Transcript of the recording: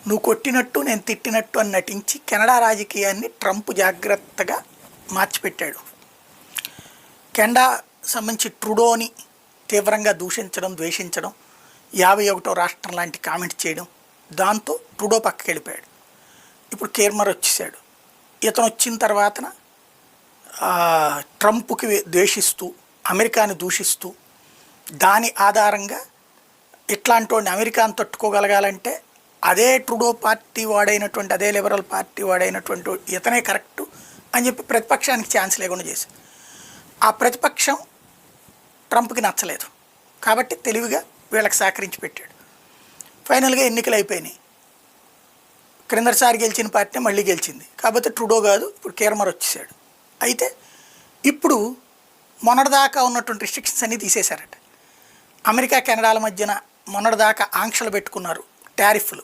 నువ్వు కొట్టినట్టు నేను తిట్టినట్టు అని నటించి కెనడా రాజకీయాన్ని ట్రంప్ జాగ్రత్తగా మార్చిపెట్టాడు. కెనడా సంబంధించి ట్రూడోని తీవ్రంగా దూషించడం, ద్వేషించడం, 51వ రాష్ట్రం లాంటి కామెంట్స్ చేయడం, దాంతో ట్రూడో పక్కకి వెళ్ళిపోయాడు. ఇప్పుడు కేర్మర్ వచ్చేసాడు. ఇతను వచ్చిన తర్వాతన ట్రంప్కి ద్వేషిస్తూ అమెరికాని దూషిస్తూ దాని ఆధారంగా ఇట్లాంటి వాడిని అమెరికాను తట్టుకోగలగాలంటే అదే ట్రూడో పార్టీ వాడైనటువంటి, అదే లిబరల్ పార్టీ వాడైనటువంటి ఇతనే కరెక్టు అని చెప్పి ప్రతిపక్షానికి ఛాన్స్ లేకుండా చేశారు. ఆ ప్రతిపక్షం ట్రంప్కి నచ్చలేదు కాబట్టి తెలివిగా వీళ్ళకి సహకరించి పెట్టాడు. ఫైనల్గా ఎన్నికలు అయిపోయినాయి. క్రిందసారి గెలిచిన పార్టీ మళ్ళీ గెలిచింది కాబట్టి ట్రూడో కాదు, ఇప్పుడు కేర్మర్ వచ్చేసాడు. అయితే ఇప్పుడు మొన్నటిదాకా ఉన్నటువంటి రిస్ట్రిక్షన్స్ అన్నీ తీసేశారట. అమెరికా కెనడాల మధ్యన మొన్నటిదాకా ఆంక్షలు పెట్టుకున్నారు, టారిఫ్లు.